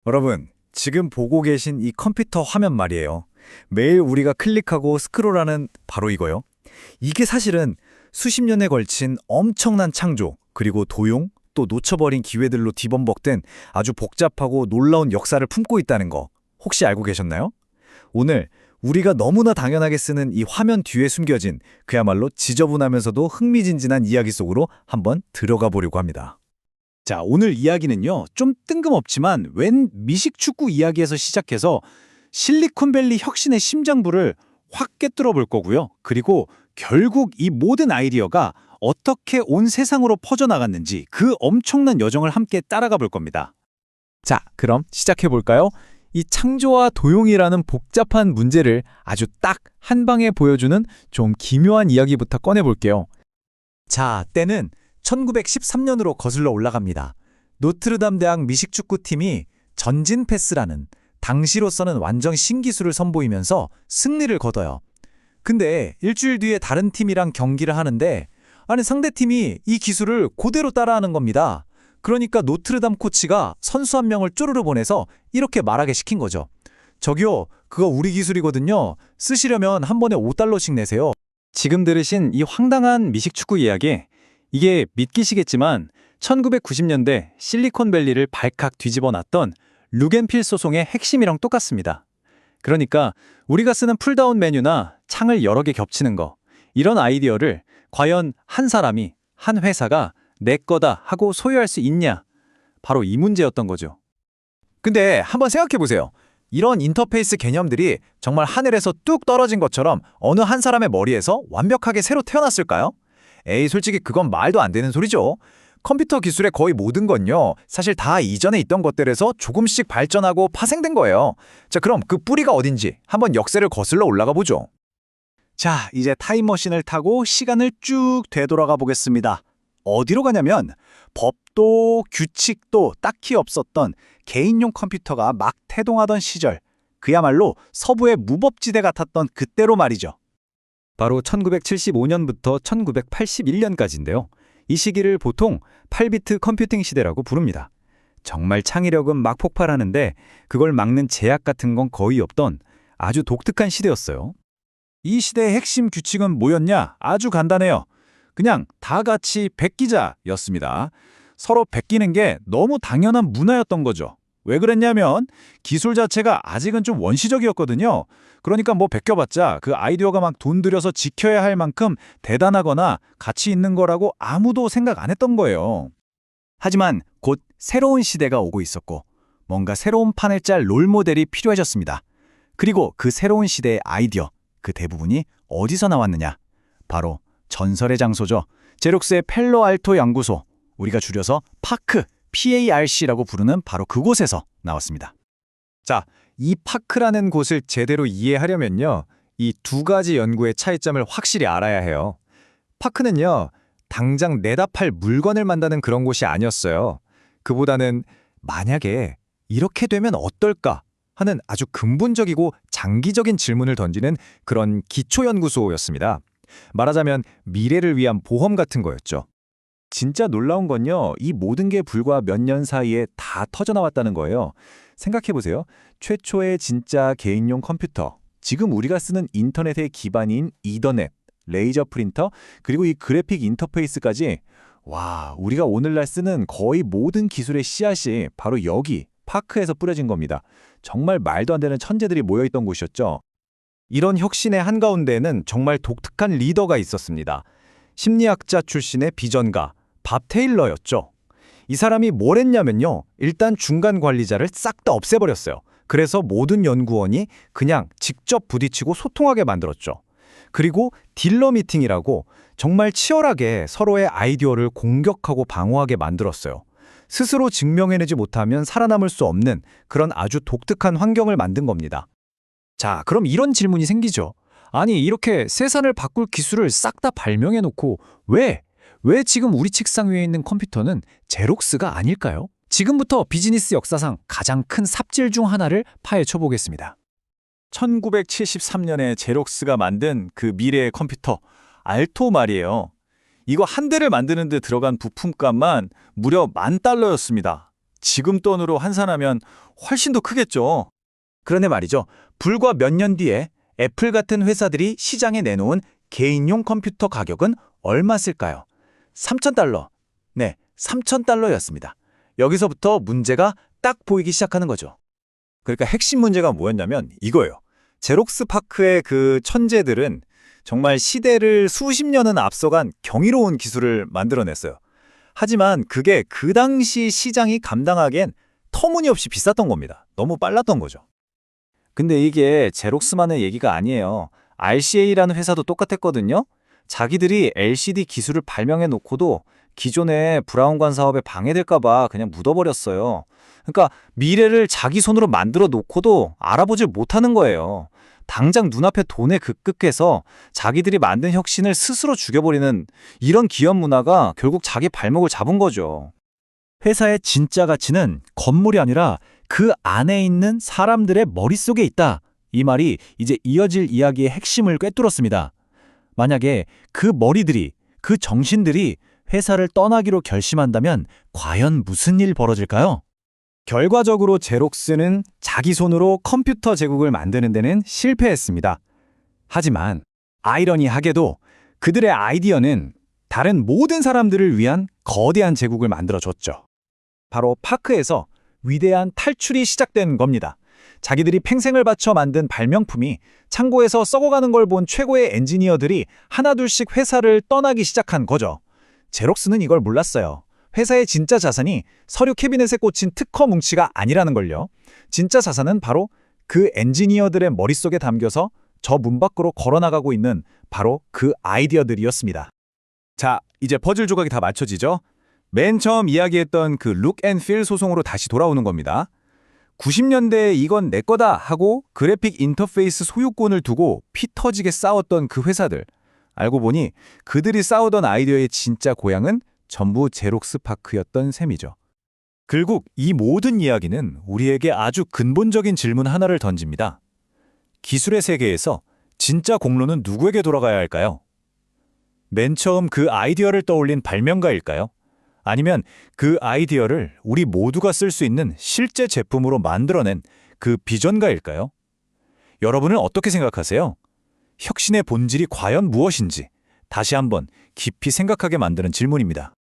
여러분, 지금 보고 계신 이 컴퓨터 화면 말이에요. 매일 우리가 클릭하고 스크롤하는 바로 이거요. 이게 사실은 수십 년에 걸친 엄청난 창조, 그리고 도용, 또 놓쳐버린 기회들로 뒤범벅된 아주 복잡하고 놀라운 역사를 품고 있다는 거 혹시 알고 계셨나요? 오늘 우리가 너무나 당연하게 쓰는 이 화면 뒤에 숨겨진 그야말로 지저분하면서도 흥미진진한 이야기 속으로 한번 들어가 보려고 합니다. 자, 오늘 이야기는요, 좀 뜬금없지만 웬 미식축구 이야기에서 시작해서 실리콘밸리 혁신의 심장부를 확 꿰뚫어 볼 거고요. 그리고 결국 이 모든 아이디어가 어떻게 온 세상으로 퍼져나갔는지 그 엄청난 여정을 함께 따라가 볼 겁니다. 자, 그럼 시작해 볼까요? 이 창조와 도용이라는 복잡한 문제를 아주 딱 한 방에 보여주는 좀 기묘한 이야기부터 꺼내 볼게요. 자, 때는 1913년으로 거슬러 올라갑니다. 노트르담 대학 미식축구팀이 전진 패스라는 당시로서는 완전 신기술을 선보이면서 승리를 거둬요. 근데 일주일 뒤에 다른 팀이랑 경기를 하는데 상대팀이 이 기술을 그대로 따라하는 겁니다. 그러니까 노트르담 코치가 선수 한 명을 쪼르르 보내서 이렇게 말하게 시킨 거죠. 저기요, 그거 우리 기술이거든요. 쓰시려면 한 번에 $5씩 내세요. 지금 들으신 이 황당한 미식축구 이야기, 이게 믿기시겠지만 1990년대 실리콘밸리를 발칵 뒤집어 놨던 루겐필 소송의 핵심이랑 똑같습니다. 그러니까 우리가 쓰는 풀다운 메뉴나 창을 여러 개 겹치는 거, 이런 아이디어를 과연 한 사람이, 한 회사가 내 거다 하고 소유할 수 있냐? 바로 이 문제였던 거죠. 근데 한번 생각해 보세요. 이런 인터페이스 개념들이 정말 하늘에서 뚝 떨어진 것처럼 어느 한 사람의 머리에서 완벽하게 새로 태어났을까요? 에이, 솔직히 그건 말도 안 되는 소리죠. 컴퓨터 기술의 거의 모든 건요, 사실 다 이전에 있던 것들에서 조금씩 발전하고 파생된 거예요. 자, 그럼 그 뿌리가 어딘지 한번 역사를 거슬러 올라가 보죠. 자, 이제 타임머신을 타고 시간을 쭉 되돌아가 보겠습니다. 어디로 가냐면 법도 규칙도 딱히 없었던 개인용 컴퓨터가 막 태동하던 시절, 그야말로 서부의 무법지대 같았던 그때로 말이죠. 바로 1975년부터 1981년까지인데요. 이 시기를 보통 8비트 컴퓨팅 시대라고 부릅니다. 정말 창의력은 막 폭발하는데 그걸 막는 제약 같은 건 거의 없던 아주 독특한 시대였어요. 이 시대의 핵심 규칙은 뭐였냐? 아주 간단해요. 그냥 다 같이 베끼자였습니다. 서로 베끼는 게 너무 당연한 문화였던 거죠. 왜 그랬냐면 기술 자체가 아직은 좀 원시적이었거든요. 그러니까 뭐 베껴봤자 그 아이디어가 막 돈 들여서 지켜야 할 만큼 대단하거나 가치 있는 거라고 아무도 생각 안 했던 거예요. 하지만 곧 새로운 시대가 오고 있었고 뭔가 새로운 판을 짤 롤모델이 필요해졌습니다. 그리고 그 새로운 시대의 아이디어, 그 대부분이 어디서 나왔느냐? 바로 전설의 장소죠. 제록스의 펠로알토 연구소, 우리가 줄여서 파크, PARC라고 부르는 바로 그곳에서 나왔습니다. 자, 이 파크라는 곳을 제대로 이해하려면요, 이 두 가지 연구의 차이점을 확실히 알아야 해요. 파크는요, 당장 내다 팔 물건을 만드는 그런 곳이 아니었어요. 그보다는 만약에 이렇게 되면 어떨까 하는 아주 근본적이고 장기적인 질문을 던지는 그런 기초연구소였습니다. 말하자면 미래를 위한 보험 같은 거였죠. 진짜 놀라운 건요, 이 모든 게 불과 몇 년 사이에 다 터져나왔다는 거예요. 생각해보세요. 최초의 진짜 개인용 컴퓨터, 지금 우리가 쓰는 인터넷의 기반인 이더넷, 레이저 프린터, 그리고 이 그래픽 인터페이스까지, 와, 우리가 오늘날 쓰는 거의 모든 기술의 씨앗이 바로 여기, 파크에서 뿌려진 겁니다. 정말 말도 안 되는 천재들이 모여있던 곳이었죠. 이런 혁신의 한가운데에는 정말 독특한 리더가 있었습니다. 심리학자 출신의 비전가 밥 테일러였죠. 이 사람이 뭘 했냐면요, 일단 중간 관리자를 싹 다 없애버렸어요. 그래서 모든 연구원이 그냥 직접 부딪히고 소통하게 만들었죠. 그리고 딜러 미팅이라고 정말 치열하게 서로의 아이디어를 공격하고 방어하게 만들었어요. 스스로 증명해내지 못하면 살아남을 수 없는 그런 아주 독특한 환경을 만든 겁니다. 자, 그럼 이런 질문이 생기죠. 아니, 이렇게 세상을 바꿀 기술을 싹 다 발명해놓고 왜 지금 우리 책상 위에 있는 컴퓨터는 제록스가 아닐까요? 지금부터 비즈니스 역사상 가장 큰 삽질 중 하나를 파헤쳐 보겠습니다. 1973년에 제록스가 만든 그 미래의 컴퓨터, 알토 말이에요. 이거 한 대를 만드는 데 들어간 부품값만 무려 $10,000였습니다. 지금 돈으로 환산하면 훨씬 더 크겠죠. 그런데 말이죠. 불과 몇 년 뒤에 애플 같은 회사들이 시장에 내놓은 개인용 컴퓨터 가격은 얼마였을까요? 3,000달러. 네, 3,000달러였습니다. 여기서부터 문제가 딱 보이기 시작하는 거죠. 그러니까 핵심 문제가 뭐였냐면 이거예요. 제록스파크의 그 천재들은 정말 시대를 수십 년은 앞서간 경이로운 기술을 만들어냈어요. 하지만 그게 그 당시 시장이 감당하기엔 터무니없이 비쌌던 겁니다. 너무 빨랐던 거죠. 근데 이게 제록스만의 얘기가 아니에요. RCA라는 회사도 똑같았거든요. 자기들이 LCD 기술을 발명해 놓고도 기존의 브라운관 사업에 방해될까 봐 그냥 묻어버렸어요. 그러니까 미래를 자기 손으로 만들어 놓고도 알아보질 못하는 거예요. 당장 눈앞에 돈에 급급해서 자기들이 만든 혁신을 스스로 죽여버리는 이런 기업 문화가 결국 자기 발목을 잡은 거죠. 회사의 진짜 가치는 건물이 아니라 그 안에 있는 사람들의 머릿속에 있다. 이 말이 이제 이어질 이야기의 핵심을 꿰뚫었습니다. 만약에 그 머리들이, 그 정신들이 회사를 떠나기로 결심한다면 과연 무슨 일 벌어질까요? 결과적으로 제록스는 자기 손으로 컴퓨터 제국을 만드는 데는 실패했습니다. 하지만 아이러니하게도 그들의 아이디어는 다른 모든 사람들을 위한 거대한 제국을 만들어줬죠. 바로 파크에서 위대한 탈출이 시작된 겁니다. 자기들이 팽생을 바쳐 만든 발명품이 창고에서 썩어가는 걸 본 최고의 엔지니어들이 하나둘씩 회사를 떠나기 시작한 거죠. 제록스는 이걸 몰랐어요. 회사의 진짜 자산이 서류 캐비넷에 꽂힌 특허 뭉치가 아니라는 걸요. 진짜 자산은 바로 그 엔지니어들의 머릿속에 담겨서 저 문 밖으로 걸어나가고 있는 바로 그 아이디어들이었습니다. 자, 이제 퍼즐 조각이 다 맞춰지죠? 맨 처음 이야기했던 그 룩 앤 필 소송으로 다시 돌아오는 겁니다. 90년대에 이건 내 거다 하고 그래픽 인터페이스 소유권을 두고 피 터지게 싸웠던 그 회사들. 알고 보니 그들이 싸우던 아이디어의 진짜 고향은 전부 제록스파크였던 셈이죠. 결국 이 모든 이야기는 우리에게 아주 근본적인 질문 하나를 던집니다. 기술의 세계에서 진짜 공로는 누구에게 돌아가야 할까요? 맨 처음 그 아이디어를 떠올린 발명가일까요? 아니면 그 아이디어를 우리 모두가 쓸 수 있는 실제 제품으로 만들어낸 그 비전가일까요? 여러분은 어떻게 생각하세요? 혁신의 본질이 과연 무엇인지 다시 한번 깊이 생각하게 만드는 질문입니다.